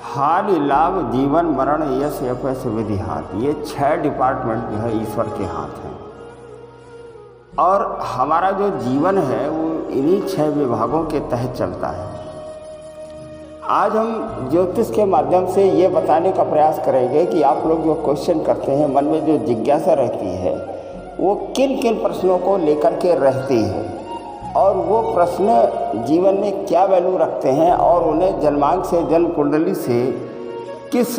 हानि लाभ जीवन मरण यश यपयश विधि हाथ, ये 6 डिपार्टमेंट जो है ईश्वर के हाथ हैं। और हमारा जो जीवन है वो इन्हीं 6 विभागों के तहत चलता है। आज हम ज्योतिष के माध्यम से ये बताने का प्रयास करेंगे कि आप लोग जो क्वेश्चन करते हैं, मन में जो जिज्ञासा रहती है, वो किन किन प्रश्नों को लेकर के रहती है और वो प्रश्न जीवन में क्या वैल्यू रखते हैं और उन्हें जन्मांक से, जन्म कुंडली से, किस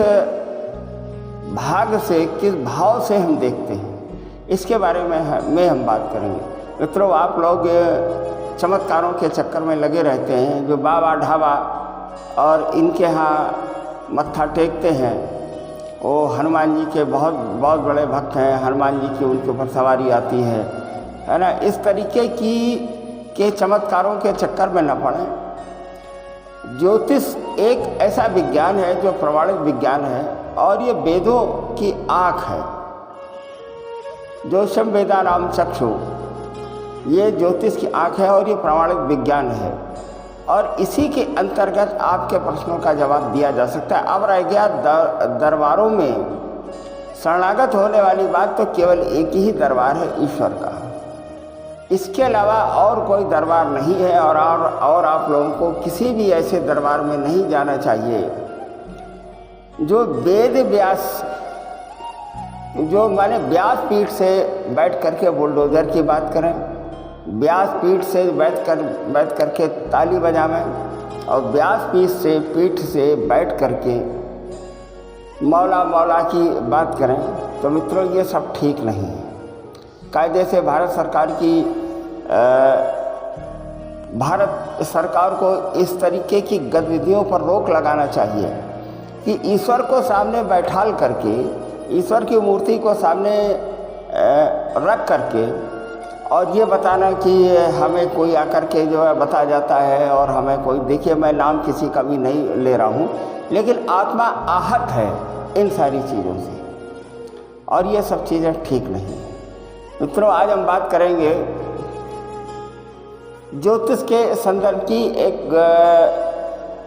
भाग से, किस भाव से हम देखते हैं, इसके बारे में हम बात करेंगे। मित्रों, आप लोग चमत्कारों के चक्कर में लगे रहते हैं, जो बाबा ढाबा और इनके यहाँ मत्था टेकते हैं, वो हनुमान जी के बहुत बहुत बड़े भक्त हैं, हनुमान जी की उनके ऊपर सवारी आती है ना। इस तरीके के चमत्कारों के चक्कर में न पड़ें। ज्योतिष एक ऐसा विज्ञान है जो प्रमाणित विज्ञान है और ये वेदों की आँख है। ज्योतिषम वेदानाम चक्षु, ये ज्योतिष की आँख है और ये प्रमाणित विज्ञान है और इसी के अंतर्गत आपके प्रश्नों का जवाब दिया जा सकता है। अब रह गया दरबारों में शरणागत होने वाली बात, तो केवल एक ही दरबार है, ईश्वर का। इसके अलावा और कोई दरबार नहीं है और आप लोगों को किसी भी ऐसे दरबार में नहीं जाना चाहिए जो वेद व्यास, जो माने व्यास पीठ से बैठ करके बुलडोजर की बात करें, व्यास पीठ से बैठ करके ताली बजावें और व्यास पीठ से बैठ करके मौला मौला की बात करें, तो मित्रों ये सब ठीक नहीं है। कायदे से भारत सरकार को इस तरीके की गतिविधियों पर रोक लगाना चाहिए कि ईश्वर को सामने बैठाल करके, ईश्वर की मूर्ति को सामने रख करके और ये बताना कि हमें कोई आकर के जो है बता जाता है और हमें कोई, देखिए मैं नाम किसी का भी नहीं ले रहा हूँ, लेकिन आत्मा आहत है इन सारी चीज़ों से और ये सब चीज़ें ठीक नहीं है। मित्रों, आज हम बात करेंगे ज्योतिष के संदर्भ की। एक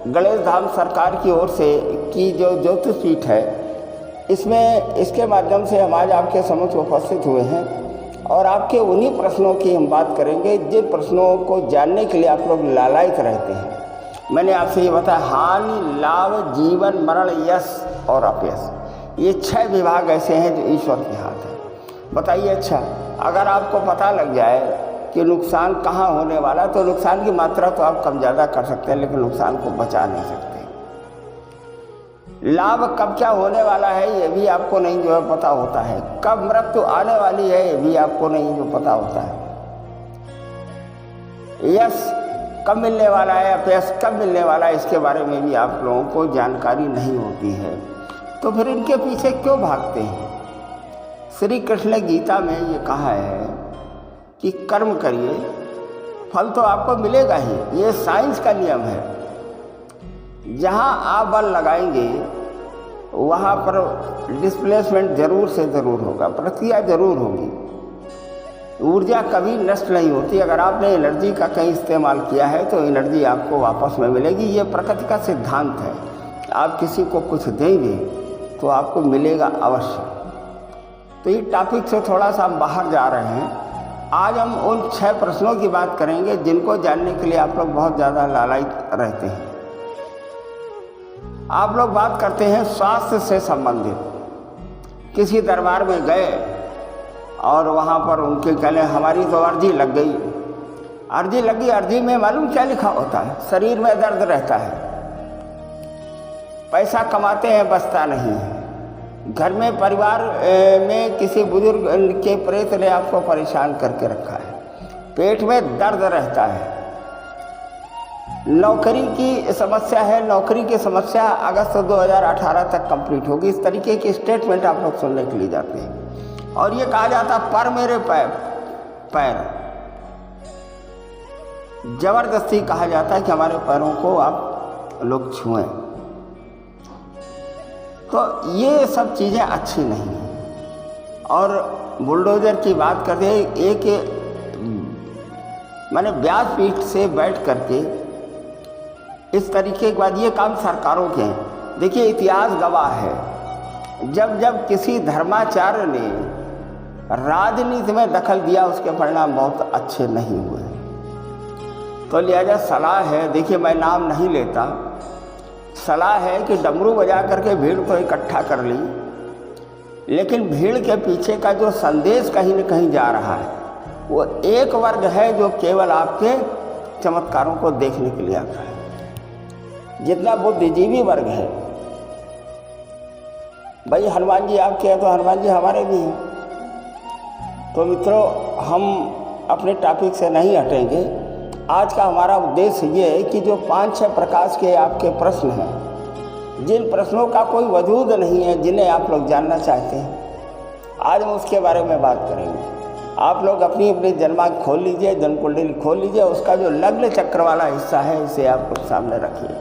गणेश धाम सरकार की ओर से की जो ज्योतिष पीठ है, इसके माध्यम से हम आज आपके समक्ष उपस्थित हुए हैं और आपके उन्हीं प्रश्नों की हम बात करेंगे जिन प्रश्नों को जानने के लिए आप लोग लालायित रहते हैं। मैंने आपसे ये बताया, हानि लाभ जीवन मरण यश और अपयश, ये 6 विभाग ऐसे हैं जो ईश्वर के हाथ है। बताइए, अच्छा अगर आपको पता लग जाए कि नुकसान कहाँ होने वाला, तो नुकसान की मात्रा तो आप कम ज़्यादा कर सकते हैं लेकिन नुकसान को बचा नहीं सकते। लाभ कब क्या होने वाला है ये भी आपको नहीं जो है पता होता है। कब मृत्यु आने वाली है ये भी आपको नहीं जो पता होता है। यश कब मिलने वाला है, अपयश कब मिलने वाला है, इसके बारे में भी आप लोगों को जानकारी नहीं होती है। तो फिर इनके पीछे क्यों भागते हैं? श्री कृष्ण ने गीता में ये कहा है कि कर्म करिए, फल तो आपको मिलेगा ही। ये साइंस का नियम है। जहाँ आप बल लगाएंगे वहाँ पर डिस्प्लेसमेंट जरूर से ज़रूर होगा, प्रतिक्रिया जरूर होगी। ऊर्जा कभी नष्ट नहीं होती। अगर आपने एनर्जी का कहीं इस्तेमाल किया है तो एनर्जी आपको वापस में मिलेगी। ये प्रकृति का सिद्धांत है। आप किसी को कुछ देंगे तो आपको मिलेगा अवश्य। तो ये टॉपिक से थोड़ा सा हम बाहर जा रहे हैं। आज हम उन 6 प्रश्नों की बात करेंगे जिनको जानने के लिए आप लोग बहुत ज़्यादा लालायित रहते हैं। आप लोग बात करते हैं स्वास्थ्य से संबंधित। किसी दरबार में गए और वहाँ पर उनके कहने हमारी तो अर्जी लग गई। अर्जी लगी, अर्जी में मालूम क्या लिखा होता है? शरीर में दर्द रहता है, पैसा कमाते हैं बचता नहीं है, घर में परिवार में किसी बुजुर्ग के प्रेत ने आपको परेशान करके रखा है, पेट में दर्द रहता है, नौकरी की समस्या है, नौकरी की समस्या अगस्त 2018 तक कंप्लीट होगी। इस तरीके के स्टेटमेंट आप लोग सुनने के लिए जाते हैं। और ये कहा जाता पर मेरे पैर जबरदस्ती कहा जाता है कि हमारे पैरों को आप लोग छुएं। तो ये सब चीज़ें अच्छी नहीं हैं। और बुलडोजर की बात करते हैं, एक माने व्यासपीठ से बैठ करके इस तरीके के बाद ये काम सरकारों के हैं। देखिए इतिहास गवाह है, जब जब किसी धर्माचार्य ने राजनीति में दखल दिया उसके परिणाम बहुत अच्छे नहीं हुए। तो लिहाजा सलाह है, देखिए मैं नाम नहीं लेता, सलाह है कि डमरू बजा करके भीड़ तो इकट्ठा कर ली, लेकिन भीड़ के पीछे का जो संदेश कहीं न कहीं जा रहा है वो एक वर्ग है जो केवल आपके चमत्कारों को देखने के लिए आता है। जितना बुद्धिजीवी वर्ग है, भाई हनुमान जी आपके हैं तो हनुमान जी हमारे भी हैं। तो मित्रों, हम अपने टॉपिक से नहीं हटेंगे। आज का हमारा उद्देश्य ये है कि जो 5-6 प्रकाश के आपके प्रश्न हैं, जिन प्रश्नों का कोई वजूद नहीं है, जिन्हें आप लोग जानना चाहते हैं, आज हम उसके बारे में बात करेंगे। आप लोग अपनी अपनी जन्मांक खोल लीजिए, जन्म कुंडली खोल लीजिए, उसका जो लग्न चक्र वाला हिस्सा है इसे आप लोग सामने रखिए।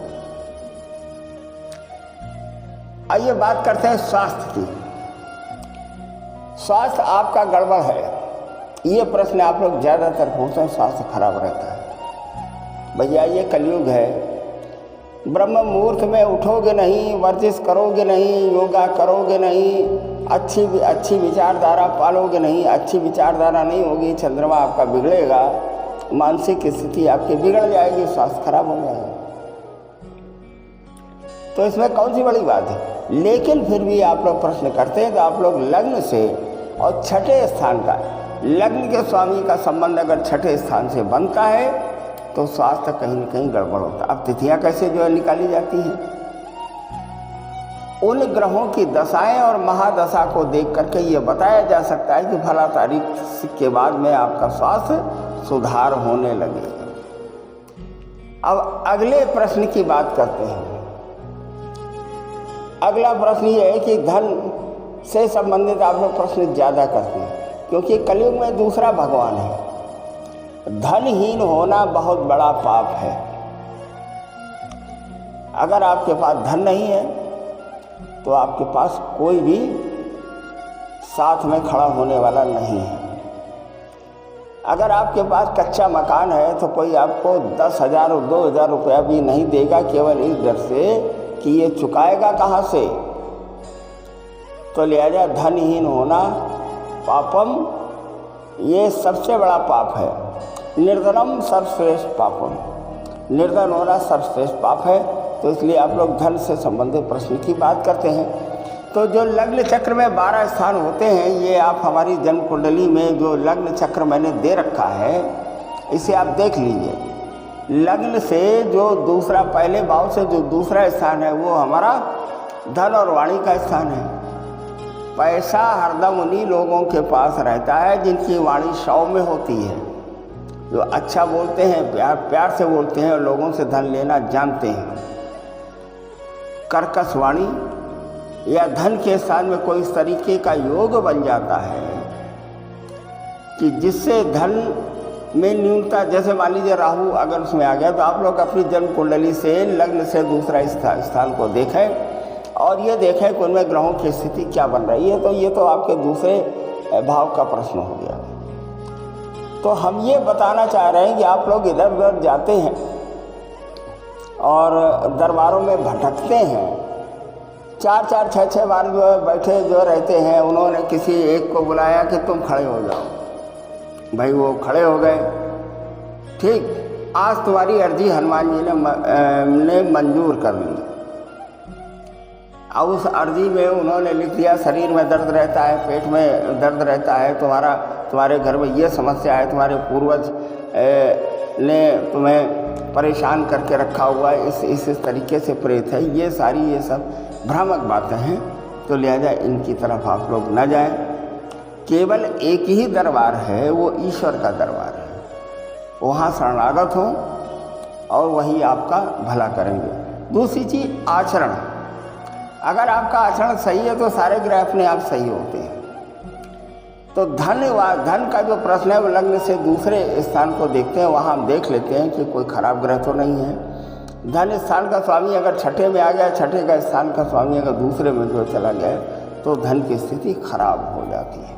आइए बात करते हैं स्वास्थ्य की। स्वास्थ्य आपका गड़बड़ है, ये प्रश्न आप लोग ज़्यादातर पूछते हैं, स्वास्थ्य खराब रहता है। भैया ये कलयुग है, ब्रह्म मुहूर्त में उठोगे नहीं, वर्जिश करोगे नहीं, योगा करोगे नहीं, अच्छी विचारधारा पालोगे नहीं, अच्छी विचारधारा नहीं होगी, चंद्रमा आपका बिगड़ेगा, मानसिक स्थिति आपकी बिगड़ जाएगी, स्वास्थ्य खराब हो जाएगा। तो इसमें कौन सी बड़ी बात है? लेकिन फिर भी आप लोग प्रश्न करते हैं तो आप लोग लग्न से और छठे स्थान का, लग्न के स्वामी का संबंध अगर छठे स्थान से बनता है तो स्वास्थ्य कहीं न कहीं गड़बड़ होता है। अब तिथियां कैसे जो है निकाली जाती हैं, उन ग्रहों की दशाएं और महादशा को देख करके ये बताया जा सकता है कि फला तारीख के बाद में आपका स्वास्थ्य सुधार होने लगेगा। अब अगले प्रश्न की बात करते हैं। अगला प्रश्न ये है कि धन से संबंधित आप लोग प्रश्न ज़्यादा करते हैं, क्योंकि कलयुग में दूसरा भगवान है। धनहीन होना बहुत बड़ा पाप है। अगर आपके पास धन नहीं है तो आपके पास कोई भी साथ में खड़ा होने वाला नहीं है। अगर आपके पास कच्चा मकान है तो कोई आपको 10,000 और 2,000 रुपया भी नहीं देगा, केवल इस डर से कि ये चुकाएगा कहाँ से। तो लिहाजा धनहीन होना पापम, ये सबसे बड़ा पाप है। निर्धनम सर्वश्रेष्ठ पापम, निर्धन होना सर्वश्रेष्ठ पाप है। तो इसलिए आप लोग धन से संबंधित प्रश्न की बात करते हैं। तो जो लग्न चक्र में 12 स्थान होते हैं, ये आप हमारी जन्म कुंडली में जो लग्न चक्र मैंने दे रखा है इसे आप देख लीजिए। लग्न से जो दूसरा, पहले भाव से जो दूसरा स्थान है वो हमारा धन और वाणी का स्थान है। पैसा हरदम उन्हीं लोगों के पास रहता है जिनकी वाणी 100 में होती है, जो अच्छा बोलते हैं, प्यार से बोलते हैं और लोगों से धन लेना जानते हैं। कर्कश वाणी या धन के स्थान में कोई इस तरीके का योग बन जाता है कि जिससे धन में न्यूनता, जैसे मान लीजिए राहु अगर उसमें आ गया, तो आप लोग अपनी जन्म कुंडली से लग्न से दूसरा स्थान को देखें और ये देखें कि उनमें ग्रहों की स्थिति क्या बन रही है। तो ये तो आपके दूसरे भाव का प्रश्न हो गया। तो हम ये बताना चाह रहे हैं कि आप लोग इधर उधर जाते हैं और दरबारों में भटकते हैं, 4-4, 6-6 बार जो है बैठे जो रहते हैं, उन्होंने किसी एक को बुलाया कि तुम खड़े हो जाओ, भाई वो खड़े हो गए। ठीक, आज तुम्हारी अर्जी हनुमान जी ने मंजूर कर ली। अब उस अर्जी में उन्होंने लिख दिया शरीर में दर्द रहता है, पेट में दर्द रहता है, तुम्हारे घर में ये समस्या है, तुम्हारे पूर्वज ने तुम्हें परेशान करके रखा हुआ है, इस तरीके से प्रेत है। ये सब भ्रामक बातें हैं। तो लिहाजा इनकी तरफ आप लोग न जाएं। केवल एक ही दरबार है, वो ईश्वर का दरबार है। वहाँ शरणागत हो और वही आपका भला करेंगे। दूसरी चीज़ आचरण, अगर आपका आचरण सही है तो सारे ग्रह अपने आप सही होते हैं। तो धन का जो प्रश्न है वो लग्न से दूसरे स्थान को देखते हैं, वहाँ हम देख लेते हैं कि कोई खराब ग्रह तो नहीं है। धन स्थान का स्वामी अगर छठे में आ गया, छठे का स्थान का स्वामी अगर दूसरे में जो चला गया तो धन की स्थिति खराब हो जाती है।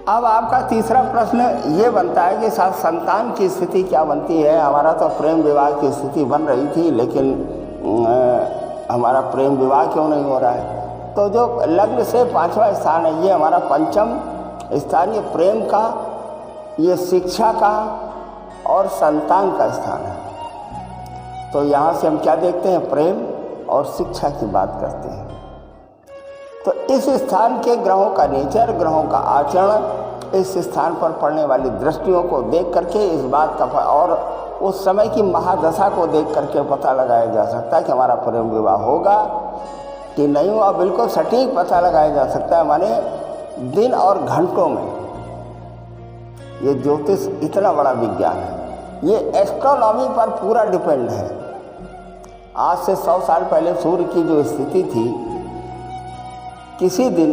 अब आपका तीसरा प्रश्न ये बनता है कि साथ संतान की स्थिति क्या बनती है। हमारा तो प्रेम विवाह की स्थिति बन रही थी, लेकिन हमारा प्रेम विवाह क्यों नहीं हो रहा है। तो जो लग्न से 5वां स्थान है, ये हमारा पंचम स्थान, ये प्रेम का, ये शिक्षा का और संतान का स्थान है। तो यहाँ से हम क्या देखते हैं, प्रेम और शिक्षा की बात करते हैं। तो इस स्थान के ग्रहों का नेचर, ग्रहों का आचरण, इस स्थान पर पड़ने वाली दृष्टियों को देख करके इस बात का और उस समय की महादशा को देख करके पता लगाया जा सकता है कि हमारा प्रेम विवाह होगा कि नहीं होगा। बिल्कुल सटीक पता लगाया जा सकता है, माने दिन और घंटों में। ये ज्योतिष इतना बड़ा विज्ञान है, ये एस्ट्रोनॉमी पर पूरा डिपेंड है। आज से 100 साल पहले सूर्य की जो स्थिति थी, किसी दिन,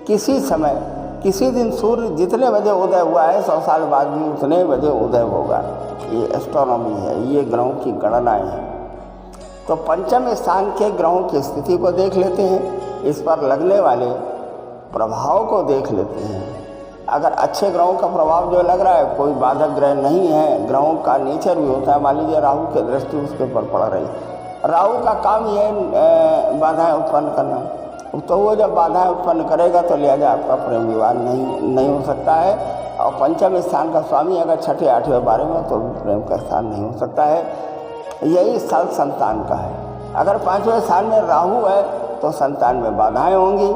किसी समय, किसी दिन सूर्य जितने बजे उदय हुआ है 100 साल बाद भी उतने बजे उदय होगा। ये एस्ट्रोनॉमी है, ये ग्रहों की गणनाएं हैं। तो पंचम स्थान के ग्रहों की स्थिति को देख लेते हैं, इस पर लगने वाले प्रभाव को देख लेते हैं। अगर अच्छे ग्रहों का प्रभाव जो लग रहा है, कोई बाधक ग्रह नहीं है, ग्रहों का नेचर भी होता है। मान लीजिए राहु की दृष्टि उसके ऊपर पड़ रही, राहु का काम ये बाधाएं उत्पन्न करना, तो वो जब बाधाएं उत्पन्न करेगा तो लिहाजा आपका प्रेम विवाह नहीं हो सकता है। और पंचम स्थान का स्वामी अगर 6, 8, 12 में, तो प्रेम का स्थान नहीं हो सकता है। यही स्थल संतान का है। अगर 5वें स्थान में राहु है तो संतान में बाधाएं होंगी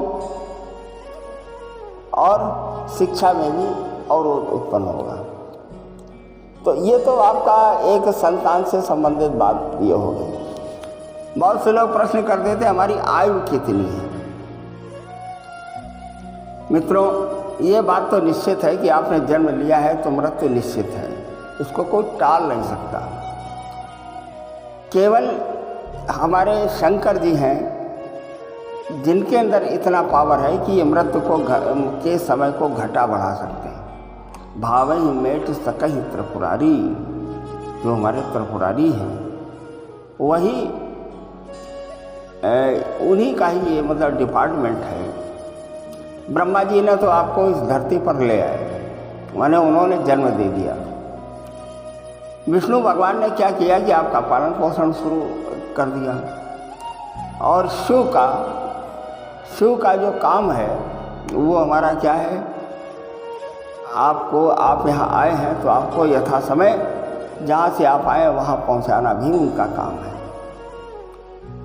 और शिक्षा में भी अवरोध उत्पन्न होगा। तो ये तो आपका एक संतान से संबंधित बात ये हो गई। बहुत से लोग प्रश्न कर देते हमारी आयु कितनी है। मित्रों, ये बात तो निश्चित है कि आपने जन्म लिया है तो मृत्यु निश्चित है, इसको कोई टाल नहीं सकता। केवल हमारे शंकर जी हैं जिनके अंदर इतना पावर है कि ये मृत्यु को के समय को घटा बढ़ा सकते हैं। भावई मेट सकहि त्रिपुरारी, जो हमारे त्रिपुरारी हैं वही उन्हीं का ही ये मतलब डिपार्टमेंट है। ब्रह्मा जी ने तो आपको इस धरती पर ले आए, माने उन्होंने जन्म दे दिया। विष्णु भगवान ने क्या किया कि आपका पालन पोषण शुरू कर दिया। और शिव का जो काम है वो हमारा क्या है, आप यहाँ आए हैं तो आपको यथा समय जहाँ से आप आए वहाँ पहुँचाना भी उनका काम है।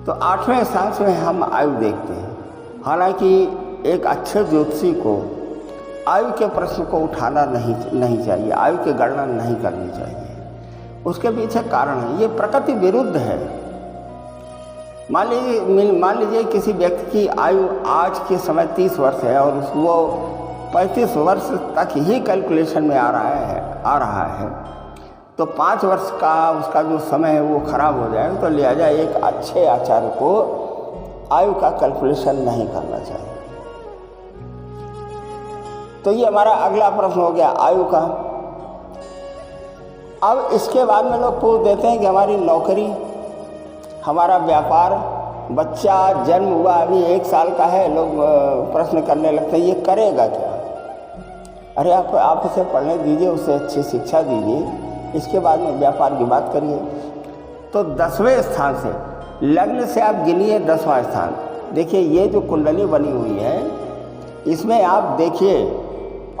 तो 8वें स्थान से हम आयु देखते हैं। हालांकि एक अच्छे ज्योतिषी को आयु के प्रश्न को उठाना नहीं चाहिए, आयु की गणना नहीं करनी चाहिए। उसके पीछे कारण है, ये प्रकृति विरुद्ध है। मान लीजिए किसी व्यक्ति की आयु आज के समय 30 वर्ष है और वो 35 वर्ष तक ही कैलकुलेशन में आ रहा है, तो 5 वर्ष का उसका जो समय है वो खराब हो जाएगा। तो लिहाजा एक अच्छे आचार्य को आयु का कैलकुलेशन नहीं करना चाहिए। तो ये हमारा अगला प्रश्न हो गया आयु का। अब इसके बाद में लोग पूछ देते हैं कि हमारी नौकरी, हमारा व्यापार, बच्चा जन्म हुआ अभी 1 साल का है, लोग प्रश्न करने लगते हैं ये करेगा क्या। अरे आप उसे पढ़ने दीजिए, उसे अच्छी शिक्षा दीजिए, इसके बाद में व्यापार की बात करिए। तो 10वें स्थान से लग्न से आप गिनिए 10वां स्थान। देखिए ये जो कुंडली बनी हुई है इसमें आप देखिए,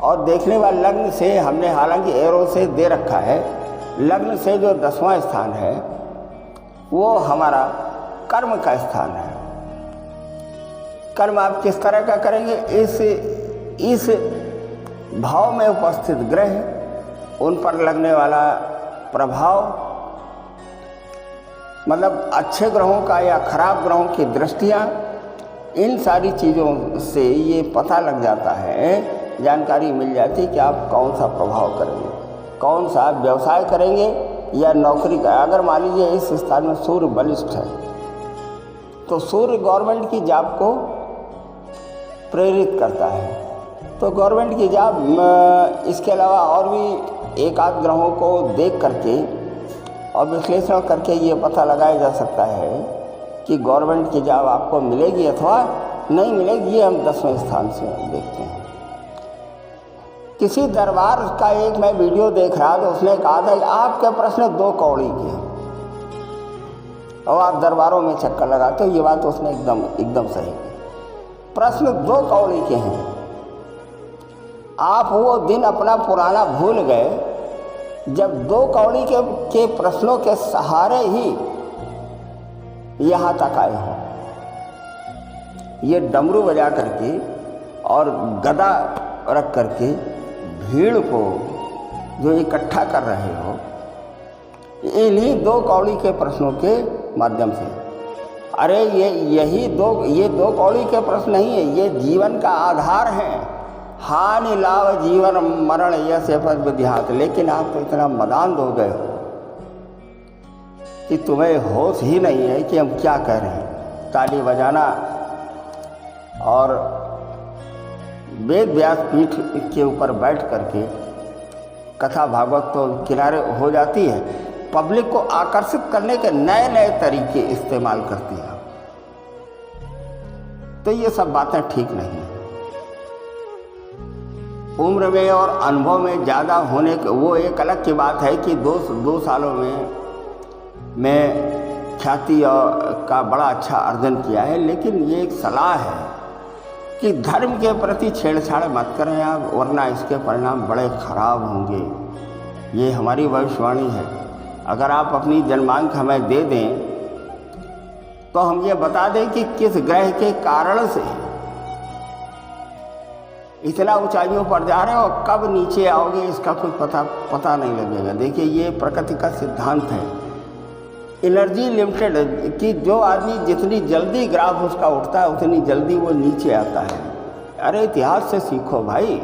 और देखने वाले लग्न से हमने हालांकि एरो से दे रखा है, लग्न से जो 10वां स्थान है वो हमारा कर्म का स्थान है। कर्म आप किस तरह का करेंगे, इस भाव में उपस्थित ग्रह, उन पर लगने वाला प्रभाव, मतलब अच्छे ग्रहों का या खराब ग्रहों की दृष्टियाँ, इन सारी चीज़ों से ये पता लग जाता है, जानकारी मिल जाती है कि आप कौन सा प्रभाव करेंगे, कौन सा व्यवसाय करेंगे या नौकरी का। अगर मान लीजिए इस स्थान में सूर्य बलिष्ठ है तो सूर्य गवर्नमेंट की जॉब को प्रेरित करता है, तो गवर्नमेंट की जॉब। इसके अलावा और भी एक आध ग्रहों को देख करके और विश्लेषण करके ये पता लगाया जा सकता है कि गवर्नमेंट की जॉब आपको मिलेगी अथवा नहीं मिलेगी। ये हम 10वें स्थान से देखते हैं। किसी दरबार का एक मैं वीडियो देख रहा तो उसने कहा था कि आपके प्रश्न 2 कौड़ी के हैं और आप दरबारों में चक्कर लगाते हो। ये बात उसने एकदम सही की। प्रश्न 2 कौड़ी के हैं। आप वो दिन अपना पुराना भूल गए जब 2 कौड़ी के प्रश्नों के सहारे ही यहाँ तक आए हो। ये डमरू बजा करके और गदा रख करके भीड़ को जो इकट्ठा कर रहे हो, इन्हीं 2 कौड़ी के प्रश्नों के माध्यम से। अरे ये 2 कौड़ी के प्रश्न नहीं है, ये जीवन का आधार है। हानि लाभ जीवन मरण यश यपस विधिहात। लेकिन आप तो इतना मदान हो गए हो कि तुम्हें होश ही नहीं है कि हम क्या कह रहे हैं। ताली बजाना और वेद व्यास पीठ के ऊपर बैठ करके कथा भागवत तो किनारे हो जाती है, पब्लिक को आकर्षित करने के नए नए तरीके इस्तेमाल करती है। तो ये सब बातें ठीक नहीं है। उम्र में और अनुभव में ज़्यादा होने के वो एक अलग की बात है कि 2 सालों में मैं ख्याति का बड़ा अच्छा अर्जन किया है। लेकिन ये एक सलाह है कि धर्म के प्रति छेड़छाड़ मत करें आप, वरना इसके परिणाम बड़े खराब होंगे। ये हमारी भविष्यवाणी है। अगर आप अपनी जन्मांक हमें दे दें तो हम ये बता दें कि किस ग्रह के कारण से इतना ऊंचाइयों पर जा रहे हो और कब नीचे आओगे इसका कोई पता नहीं लगेगा। देखिए, ये प्रकृति का सिद्धांत है, एनर्जी लिमिटेड, कि जो आदमी जितनी जल्दी ग्राफ उसका उठता है उतनी जल्दी वो नीचे आता है। अरे इतिहास से सीखो भाई।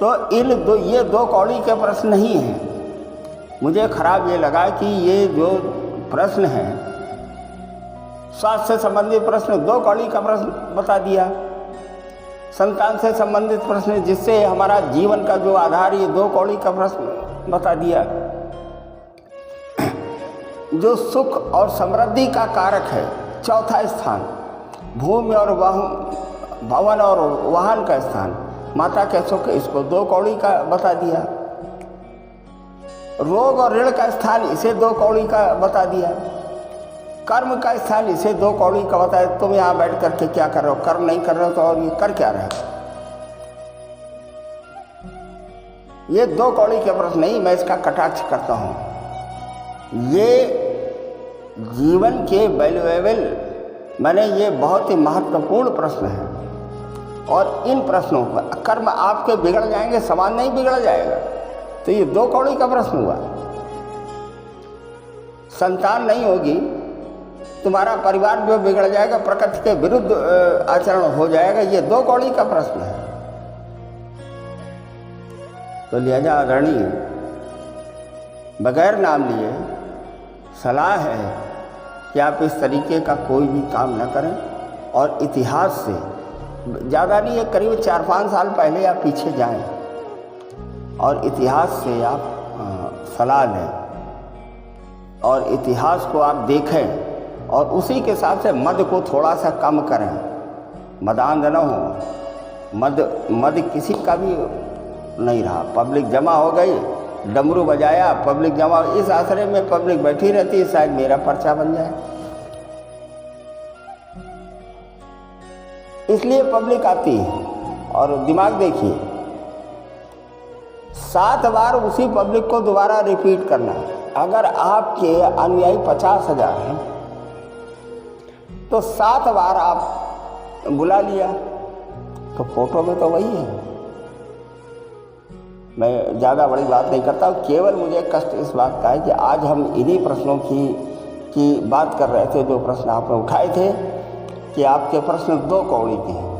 तो ये 2 कौड़ी के प्रश्न नहीं हैं। मुझे खराब ये लगा कि ये जो प्रश्न है, स्वास्थ्य से संबंधित प्रश्न 2 कौड़ी का प्रश्न बता दिया, संतान से संबंधित प्रश्न जिससे हमारा जीवन का जो आधार, ये 2 कौड़ी का प्रश्न बता दिया। जो सुख और समृद्धि का कारक है, 4था स्थान, भूमि और भवन और वाहन का स्थान, माता के सुख, इसको 2 कौड़ी का बता दिया। रोग और ऋण का स्थान, इसे 2 कौड़ी का बता दिया। कर्म का स्थान, इसे 2 कौड़ी का बताया। तुम यहाँ बैठ करके क्या कर रहे हो? कर्म नहीं कर रहे हो तो और ये कर क्या रहे हो? ये 2 कौड़ी के प्रश्न नहीं, मैं इसका कटाक्ष करता हूँ। ये जीवन के वैल्यूएबल, मैंने ये बहुत ही महत्वपूर्ण प्रश्न है। और इन प्रश्नों पर कर्म आपके बिगड़ जाएंगे, समाज नहीं बिगड़ जाएगा। तो ये 2 कौड़ी का प्रश्न हुआ। संतान नहीं होगी, तुम्हारा परिवार जो बिगड़ जाएगा, प्रकृति के विरुद्ध आचरण हो जाएगा, ये 2 कौड़ी का प्रश्न है। तो लिहाजा आदरणीय, बगैर नाम लिए सलाह है कि आप इस तरीके का कोई भी काम न करें। और इतिहास से ज़्यादा नहीं है, करीब 4-5 साल पहले आप पीछे जाएं और इतिहास से आप सलाह लें और इतिहास को आप देखें और उसी के हिसाब से मद को थोड़ा सा कम करें। मदांध न हो। मद किसी का भी नहीं रहा। पब्लिक जमा हो गई, डमरू बजाया, पब्लिक जमा, इस आश्रय में पब्लिक बैठी रहती है, शायद मेरा पर्चा बन जाए। इसलिए पब्लिक आती है। और दिमाग देखिए, 7 बार उसी पब्लिक को दोबारा रिपीट करना। अगर आपके अनुयायी 50,000 हैं तो 7 बार आप बुला लिया तो फोटो में तो वही है। मैं ज़्यादा बड़ी बात नहीं करता, केवल मुझे कष्ट इस बात का है कि आज हम इन्हीं प्रश्नों की बात कर रहे थे, जो प्रश्न आपने उठाए थे कि आपके प्रश्न 2 कौड़ी के हैं।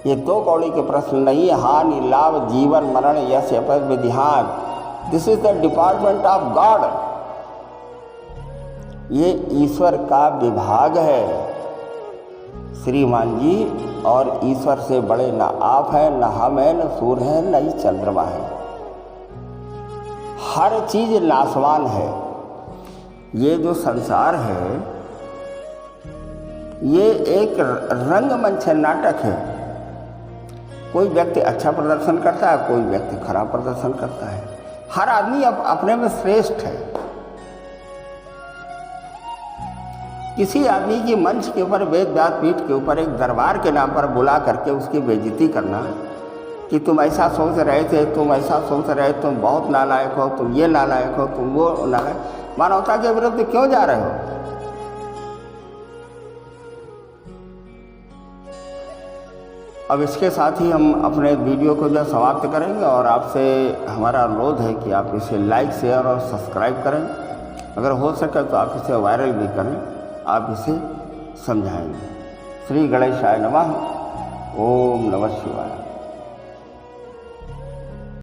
ये 2 कौड़ी के प्रश्न नहीं है। हानि लाभ जीवन मरण यश यपस विधिहान, this is the department of God. ये ईश्वर का विभाग है श्रीमान जी। और ईश्वर से बड़े न आप हैं, न हम हैं, न सूर्य हैं, न ही चंद्रमा है। हर चीज नाशवान है। ये जो संसार है ये एक रंगमंच नाटक है। कोई व्यक्ति अच्छा प्रदर्शन करता है, कोई व्यक्ति खराब प्रदर्शन करता है। हर आदमी अपने में श्रेष्ठ है। किसी आदमी की मंच के ऊपर, वेद व्यास पीठ के ऊपर एक दरबार के नाम पर बुला करके उसकी बेइज्जती करना कि तुम ऐसा सोच रहे थे, तुम ऐसा सोच रहे, तुम बहुत नालायक हो, तुम ये नालायक हो, तुम वो नालायक, मानवता के विरुद्ध क्यों जा रहे हो? अब इसके साथ ही हम अपने वीडियो को जो समाप्त करेंगे और आपसे हमारा अनुरोध है कि आप इसे लाइक, शेयर और सब्सक्राइब करें। अगर हो सके तो आप इसे वायरल भी करें, आप इसे समझाएंगे। श्री गणेशाय नमः। ओम नमः शिवाय।